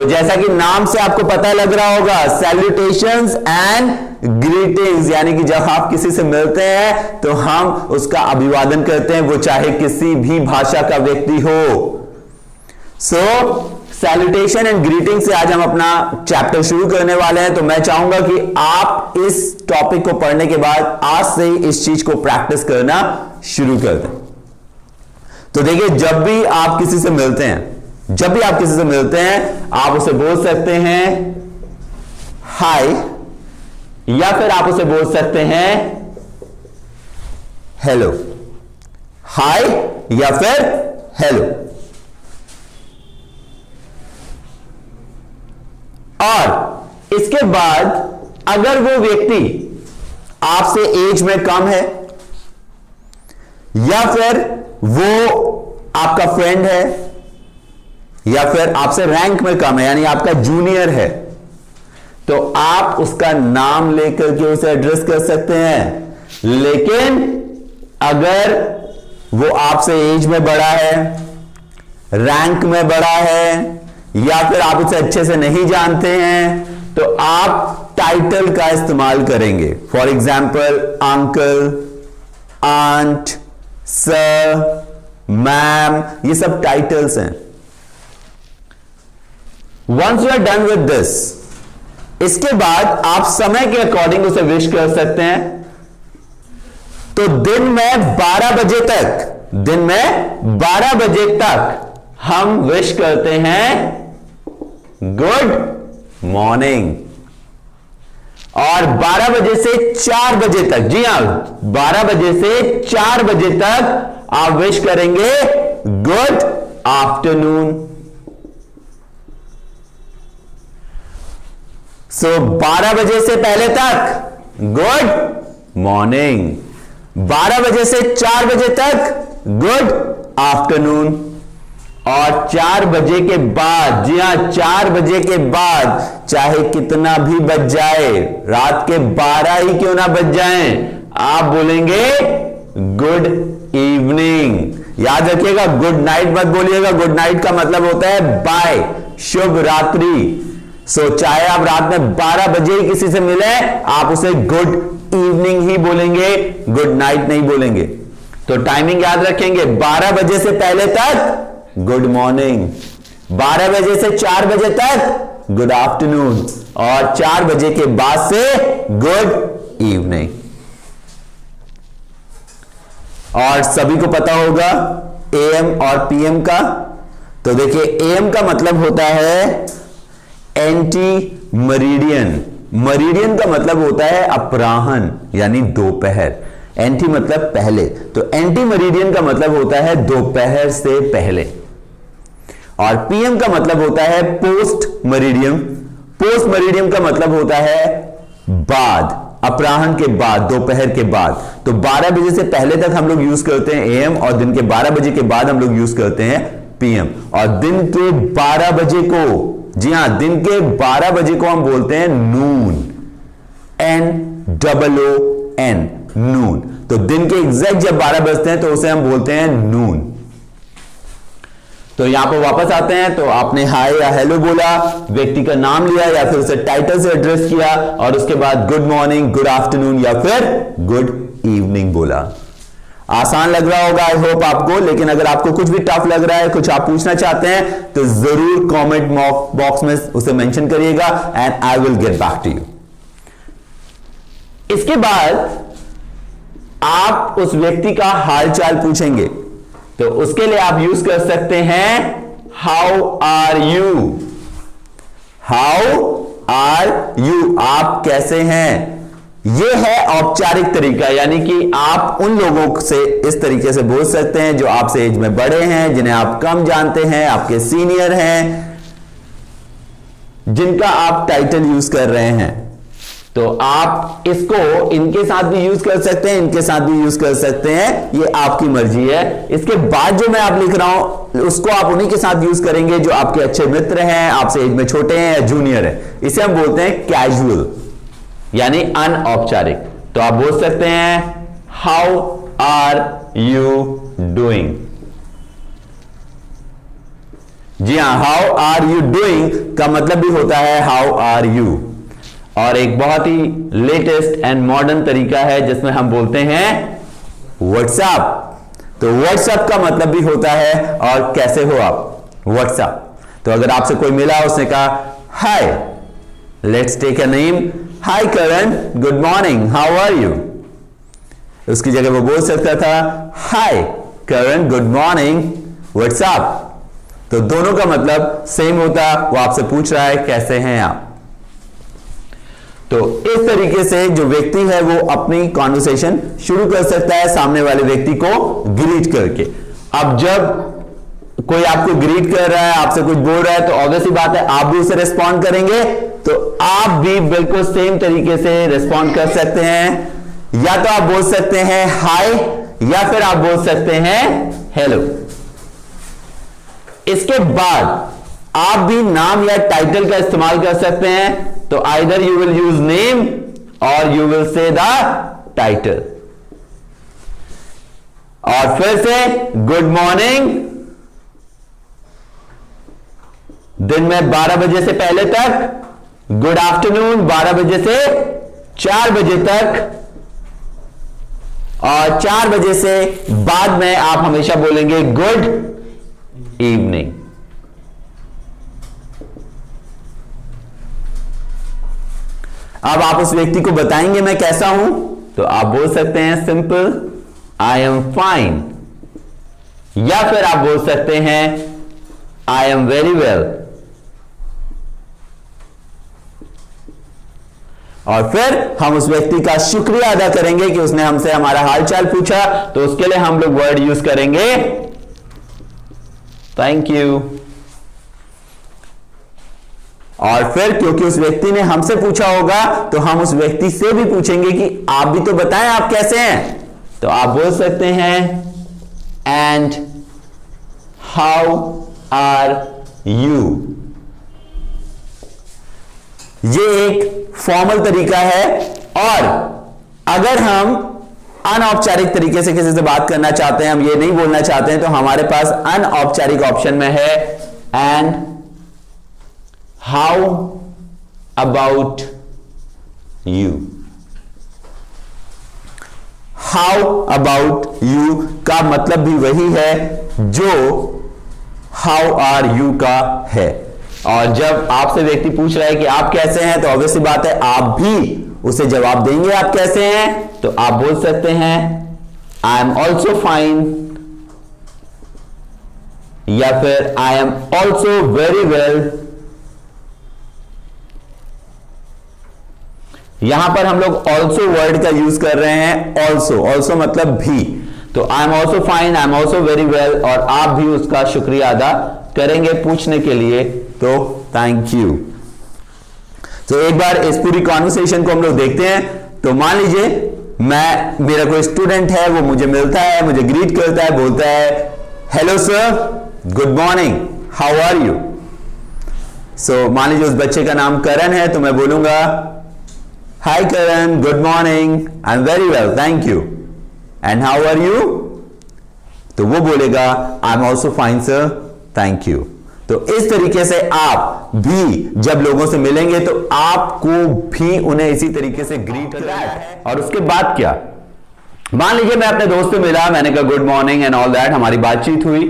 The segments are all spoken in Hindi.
जैसा कि नाम से आपको पता लग रहा होगा, सैल्यूटेशंस एंड ग्रीटिंग्स, यानी कि जब आप किसी से मिलते हैं तो हम उसका अभिवादन करते हैं, वो चाहे किसी भी भाषा का व्यक्ति हो। सो सैल्यूटेशन एंड ग्रीटिंग से आज हम अपना चैप्टर शुरू करने वाले हैं। तो मैं चाहूंगा कि आप इस टॉपिक को पढ़ने के बाद आज से ही इस चीज को प्रैक्टिस करना शुरू कर दें। तो देखिए, जब भी आप किसी से मिलते हैं, आप उसे बोल सकते हैं हाय, या फिर आप उसे बोल सकते हैं हेलो। हाय या फिर हेलो। और इसके बाद अगर वो व्यक्ति आपसे एज में कम है, या फिर वो आपका फ्रेंड है, या फिर आपसे रैंक में कम है, यानी आपका जूनियर है, तो आप उसका नाम लेकर के उसे एड्रेस कर सकते हैं। लेकिन अगर वो आपसे एज में बड़ा है, रैंक में बड़ा है, या फिर आप उसे अच्छे से नहीं जानते हैं, तो आप टाइटल का इस्तेमाल करेंगे। For example uncle, aunt, sir, ma'am, ये सब टाइटल्स हैं। Once you are done with this, इसके बाद आप समय के अकॉर्डिंग उसे विश कर सकते हैं। तो दिन में 12 बजे तक हम विश करते हैं गुड मॉर्निंग, और 12 बजे से 4 बजे तक, जी हां, 12 बजे से 4 बजे तक आप विश करेंगे गुड आफ्टरनून। सो 12 बजे से पहले तक गुड मॉर्निंग, 12 बजे से 4 बजे तक गुड आफ्टरनून, और 4 बजे के बाद, जी हां, 4 बजे के बाद चाहे कितना भी बज जाए, रात के 12 ही क्यों ना बज जाएं, आप बोलेंगे गुड इवनिंग। याद रखिएगा, गुड नाइट मत बोलिएगा। गुड नाइट का मतलब होता है बाय, शुभ रात्रि। सो चाहे आप रात में 12 बजे ही किसी से मिले, आप उसे गुड इवनिंग ही बोलेंगे, गुड नाइट नहीं बोलेंगे। तो टाइमिंग याद रखेंगे, 12 बजे से पहले तक गुड मॉर्निंग, 12 बजे से 4 बजे तक गुड आफ्टरनून, और 4 बजे के बाद से गुड इवनिंग। और सभी को पता होगा एएम और पीएम का। तो देखिए, एएम का मतलब होता है एंटी मरीडियन, मरीडियन का मतलब होता है अपराह्न, यानी दोपहर। एंटी मतलब पहले, तो एंटी मरीडियन का मतलब होता है दोपहर से पहले। और पीएम का मतलब होता है पोस्ट मरीडियम, पोस्ट मरीडियम का मतलब होता है बाद, अपराह्न के बाद, दोपहर के बाद। तो 12 बजे से पहले तक हम लोग यूज करते हैं एएम, और दिन के 12 बजे के बाद हम लोग यूज करते हैं पीएम। और दिन के 12 बजे को, जी हां, दिन के 12 बजे को हम बोलते हैं नून, NOON, नून। तो दिन के एग्जैक्ट जब 12 बजते हैं तो उसे हम बोलते हैं नून। तो यहां पर वापस आते हैं, तो आपने हाय या हेलो बोला, व्यक्ति का नाम लिया या फिर उसे टाइटल से एड्रेस किया, और उसके बाद गुड मॉर्निंग, गुड आफ्टरनून या फिर गुड इवनिंग बोला। आसान लग रहा होगा आई होप आपको, लेकिन अगर आपको कुछ भी टफ लग रहा है, कुछ आप पूछना चाहते हैं, तो जरूर कमेंट बॉक्स में उसे मेंशन करिएगा, and I will get back to you. इसके बाद आप उस व्यक्ति का हालचाल पूछेंगे, तो उसके लिए आप यूज कर सकते हैं how are you, how are you, आप कैसे हैं। यह है औपचारिक तरीका, यानी कि आप उन लोगों से इस तरीके से बोल सकते हैं जो आपसे एज में बड़े हैं, जिन्हें आप कम जानते हैं, आपके सीनियर हैं, जिनका आप टाइटल यूज कर रहे हैं। तो आप इसको इनके साथ भी यूज कर सकते हैं, इनके साथ भी यूज कर सकते हैं, ये आपकी मर्जी है। इसके बाद जो मैं आप लिख रहा हूं, उसको आप उन्हीं के साथ यूज करेंगे जो आपके अच्छे मित्र हैं, आपसे एज में छोटे हैं या जूनियर हैं। इसे हम बोलते हैं कैजुअल, यानी अनौपचारिक। तो आप बोल सकते हैं हाउ आर यू डूइंग, जी हाँ, हाउ आर यू डूइंग का मतलब भी होता है हाउ आर यू। और एक बहुत ही लेटेस्ट एंड मॉडर्न तरीका है जिसमें हम बोलते हैं व्हाट्सएप। तो व्हाट्सएप का मतलब भी होता है और कैसे हो आप, व्हाट्सएप। तो अगर आपसे कोई मिला, उसने कहा hi, let's take a name, hi Karan, good morning, how are you. उसकी जगह वो बोल सकता था hi Karan, good morning, what's up. तो दोनों का मतलब सेम होता, वो आपसे पूछ रहा है कैसे हैं आप। तो इस तरीके से जो व्यक्ति है वो अपनी कॉन्वर्सेशन शुरू कर सकता है सामने वाले व्यक्ति को ग्रीट करके। अब जब कोई आपको ग्रीट कर रहा है, आपसे कुछ बोल रहा है, तो ऑब्वियस सी बात है आप भी उसे रिस्पॉन्ड करेंगे। तो आप भी बिल्कुल सेम तरीके से रिस्पॉन्ड कर सकते हैं। या तो आप बोल सकते हैं हाय, या फिर आप बोल सकते हैं हेलो। इसके बाद आप भी नाम या टाइटल का इस्तेमाल कर सकते हैं। तो either you will use name और you will say the title. और फिर से गुड मॉर्निंग, दिन में 12 बजे से पहले तक, गुड आफ्टरनून 12 बजे से 4 बजे तक, और 4 बजे से बाद में आप हमेशा बोलेंगे गुड इवनिंग। अब आप उस व्यक्ति को बताएंगे मैं कैसा हूं, तो आप बोल सकते हैं सिंपल आई एम फाइन, या फिर आप बोल सकते हैं आई एम वेरी वेल। और फिर हम उस व्यक्ति का शुक्रिया अदा करेंगे कि उसने हमसे हमारा हालचाल पूछा। तो उसके लिए हम लोग वर्ड यूज करेंगे थैंक यू। और फिर क्योंकि उस व्यक्ति ने हमसे पूछा होगा, तो हम उस व्यक्ति से भी पूछेंगे कि आप भी तो बताएं आप कैसे हैं। तो आप बोल सकते हैं एंड हाउ आर यू। ये एक फॉर्मल तरीका है। और अगर हम अनौपचारिक तरीके से किसी से बात करना चाहते हैं, हम ये नहीं बोलना चाहते हैं, तो हमारे पास अनौपचारिक ऑप्शन में है and how about you. How about you का मतलब भी वही है जो हाउ आर यू का है। और जब आपसे व्यक्ति पूछ रहा है कि आप कैसे हैं, तो ऑब्वियसली बात है आप भी उसे जवाब देंगे आप कैसे हैं। तो आप बोल सकते हैं आई एम ऑल्सो फाइन, या फिर आई एम ऑल्सो वेरी वेल। यहां पर हम लोग ऑल्सो वर्ड का यूज कर रहे हैं। ऑल्सो, ऑल्सो मतलब भी। तो आई am also fine, I am also very well, और आप भी उसका शुक्रिया अदा करेंगे पूछने के लिए। तो थैंक यू। तो एक बार इस पूरी कॉन्वर्सेशन को हम लोग देखते हैं। तो मान लीजिए मेरा कोई स्टूडेंट है, वो मुझे मिलता है, मुझे ग्रीट करता है, बोलता है hello sir, good morning, how are you. So मान लीजिए उस बच्चे का नाम करण है, तो मैं बोलूंगा hi Karan, good morning, I am very well, thank you, and how are you. तो वो बोलेगा I am also fine sir, thank you. तो इस तरीके से आप भी जब लोगों से मिलेंगे तो आपको भी उन्हें इसी तरीके से ग्रीट करना है। और उसके बाद क्या, मान लीजिए मैं अपने दोस्त से मिला, मैंने कहा good morning and all that, हमारी बातचीत हुई,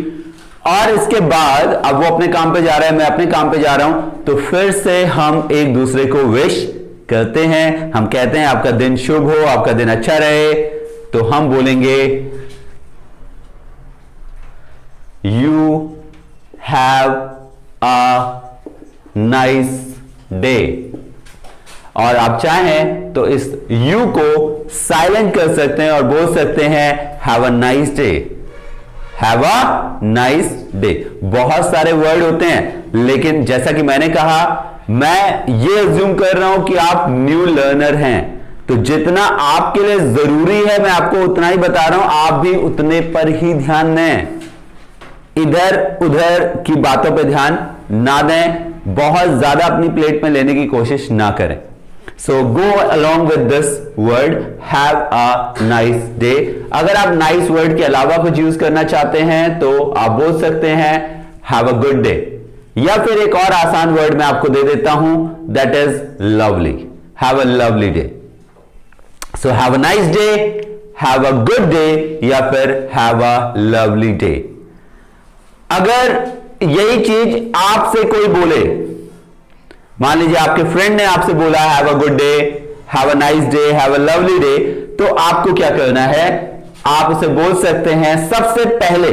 और इसके बाद अब वो अपने काम पे जा रहा है, मैं अपने काम पे जा रहा हूं, तो फिर से हम एक दूसरे को विश करते हैं। हम कहते हैं आपका दिन शुभ हो, आपका दिन अच्छा रहे। तो हम बोलेंगे you have a nice day. और आप चाहें तो इस यू को साइलेंट कर सकते हैं और बोल सकते हैं have a nice day, have a nice day. बहुत सारे वर्ड होते हैं, लेकिन जैसा कि मैंने कहा, मैं ये अज्यूम कर रहा हूं कि आप न्यू लर्नर हैं, तो जितना आपके लिए जरूरी है मैं आपको उतना ही बता रहा हूं, आप भी उतने पर ही ध्यान दें। इधर उधर की बातों पे ध्यान ना दें, बहुत ज्यादा अपनी प्लेट में लेने की कोशिश ना करें। So go along with this word have a nice day. अगर आप नाइस वर्ड के अलावा कुछ यूज करना चाहते हैं तो आप बोल सकते हैं हैव अ गुड डे। या फिर एक और आसान वर्ड मैं आपको दे देता हूं, that is lovely. Have a lovely day. So have a nice day, have a good day, या फिर हैव अ लवली डे। अगर यही चीज आपसे कोई बोले, मान लीजिए आपके फ्रेंड ने आपसे बोला have a good day, have a nice day, have a lovely day, तो आपको क्या करना है? आप उसे बोल सकते हैं सबसे पहले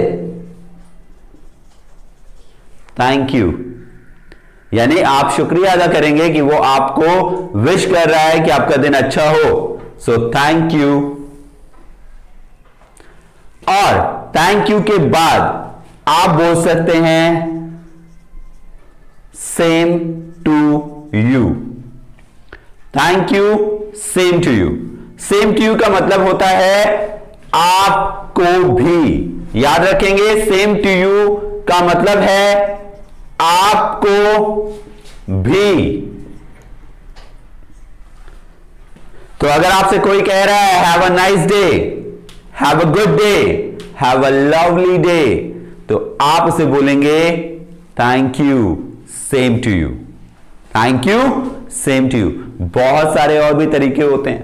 थैंक यू, यानी आप शुक्रिया अदा करेंगे कि वो आपको विश कर रहा है कि आपका दिन अच्छा हो। So thank you. और थैंक यू के बाद आप बोल सकते हैं same to you. Thank you, same to you. Same to you का मतलब होता है आपको भी। याद रखेंगे, सेम टू यू का मतलब है आपको भी। तो अगर आपसे कोई कह रहा है have a nice day, have a good day, have a lovely day, तो आप उसे बोलेंगे thank you, same to you. Thank you, same to you. बहुत सारे और भी तरीके होते हैं,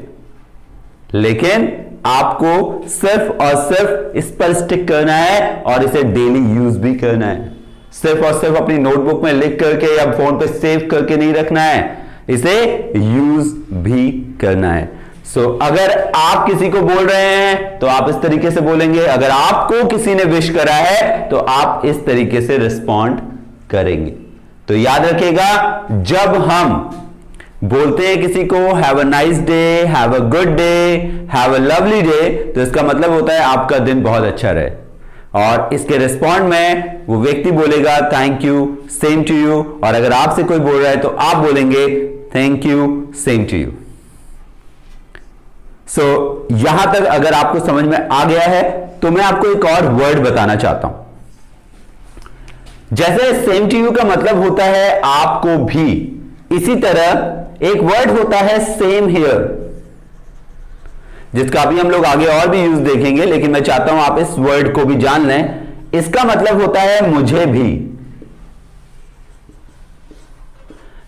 लेकिन आपको सिर्फ और सिर्फ इस पर स्टिक करना है और इसे डेली यूज भी करना है। सिर्फ और सिर्फ अपनी नोटबुक में लिख करके या फोन पे सेव करके नहीं रखना है, इसे यूज भी करना है। सो अगर आप किसी को बोल रहे हैं तो आप इस तरीके से बोलेंगे, अगर आपको किसी ने विश करा है तो आप इस तरीके से रिस्पॉन्ड करेंगे। तो याद रखिएगा, जब हम बोलते हैं किसी को have a nice day, have a good day, have a lovely day, तो इसका मतलब होता है आपका दिन बहुत अच्छा रहे। और इसके रिस्पॉन्ड में वो व्यक्ति बोलेगा thank you, same to you. और अगर आपसे कोई बोल रहा है तो आप बोलेंगे thank you, same to you. So यहां तक अगर आपको समझ में आ गया है तो मैं आपको एक और वर्ड बताना चाहता हूं। जैसे सेम टू यू का मतलब होता है आपको भी, इसी तरह एक वर्ड होता है सेम हियर, जिसका अभी हम लोग आगे और भी यूज देखेंगे, लेकिन मैं चाहता हूं आप इस वर्ड को भी जान लें। इसका मतलब होता है मुझे भी।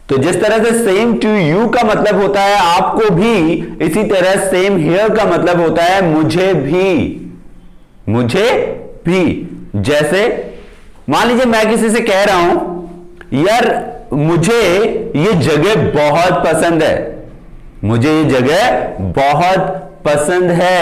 तो जिस तरह से सेम टू यू का मतलब होता है आपको भी, इसी तरह सेम हियर का मतलब होता है मुझे भी। मुझे भी। जैसे मान लीजिए मैं किसी से कह रहा हूं यार मुझे ये जगह बहुत पसंद है, मुझे ये जगह बहुत पसंद है,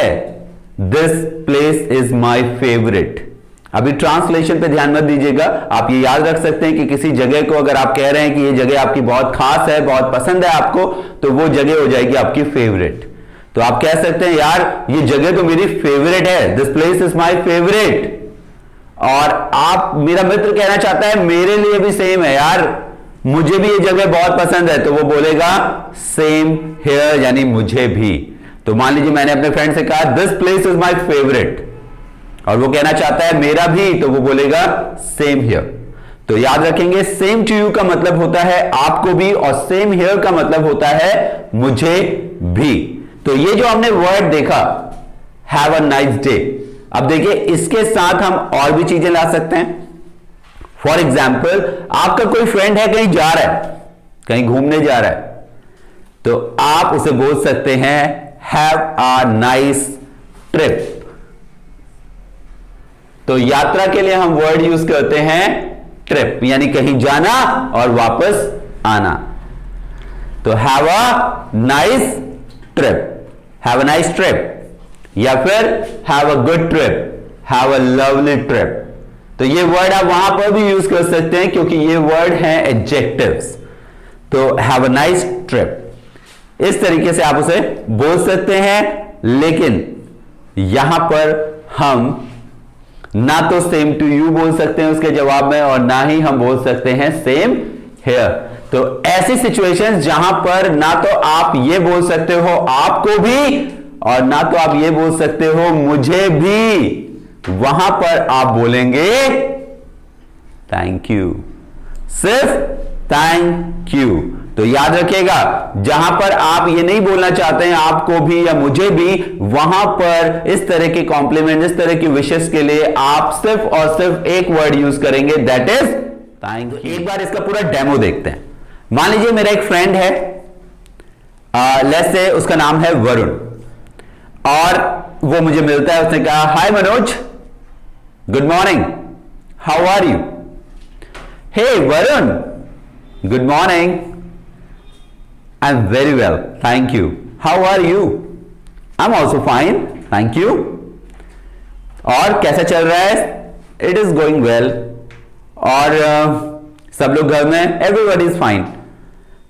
this place is my favourite. अभी ट्रांसलेशन पे ध्यान मत दीजिएगा, आप ये याद रख सकते हैं कि किसी जगह को अगर आप कह रहे हैं कि ये जगह आपकी बहुत खास है, बहुत पसंद है आपको, तो वो जगह हो जाएगी आपकी फेवरेट। तो आप कह सकते हैं यार ये जगह तो मेरी फेवरेट है, this place is my favourite. और आप, मेरा मित्र कहना चाहता है मेरे लिए भी सेम है यार, मुझे भी ये जगह बहुत पसंद है, तो वो बोलेगा सेम हियर, यानी मुझे भी। तो मान लीजिए मैंने अपने फ्रेंड से कहा this place is my favourite, और वो कहना चाहता है मेरा भी, तो वो बोलेगा सेम हियर। तो याद रखेंगे, सेम टू यू का मतलब होता है आपको भी, और सेम हियर का मतलब होता है मुझे भी। तो ये जो हमने वर्ड देखा हैव अ नाइस डे, अब देखिए इसके साथ हम और भी चीजें ला सकते हैं। फॉर एग्जाम्पल, आपका कोई फ्रेंड है कहीं जा रहा है, कहीं घूमने जा रहा है, तो आप उसे बोल सकते हैं हैव अ नाइस ट्रिप। तो यात्रा के लिए हम वर्ड यूज करते हैं ट्रिप, यानी कहीं जाना और वापस आना। तो have a nice trip, have a nice trip, या फिर have a good trip, have a lovely trip. तो ये वर्ड आप वहां पर भी यूज कर सकते हैं क्योंकि ये वर्ड हैं एडजेक्टिव्स। तो हैव अ नाइस ट्रिप, इस तरीके से आप उसे बोल सकते हैं, लेकिन यहां पर हम ना तो सेम टू यू बोल सकते हैं उसके जवाब में, और ना ही हम बोल सकते हैं सेम हियर। तो ऐसी सिचुएशंस जहां पर ना तो आप ये बोल सकते हो आपको भी, और ना तो आप ये बोल सकते हो मुझे भी, वहां पर आप बोलेंगे थैंक यू, सिर्फ थैंक यू। तो याद रखिएगा, जहां पर आप ये नहीं बोलना चाहते हैं आपको भी या मुझे भी, वहां पर इस तरह के कॉम्प्लीमेंट, इस तरह की विशेष के लिए आप सिर्फ और सिर्फ एक वर्ड यूज करेंगे, दैट इज थैंक यू। एक बार इसका पूरा डेमो देखते हैं। मान लीजिए मेरा एक फ्रेंड है, लेट्स से उसका नाम है वरुण, और वो मुझे मिलता है। उसने कहा, hi Manoj, good morning, how are you? Hey Varun, good morning, I am very well, thank you, how are you? I am also fine, thank you. और कैसा चल रहा है? It is going well. और सब लोग घर में, एवरीबॉडी इज फाइन।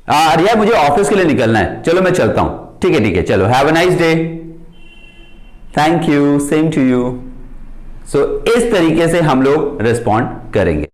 रिया, मुझे ऑफिस के लिए निकलना है, चलो मैं चलता हूं। ठीक है ठीक है, चलो, have a nice day, thank you, same to you. So इस तरीके से हम लोग रिस्पॉन्ड करेंगे।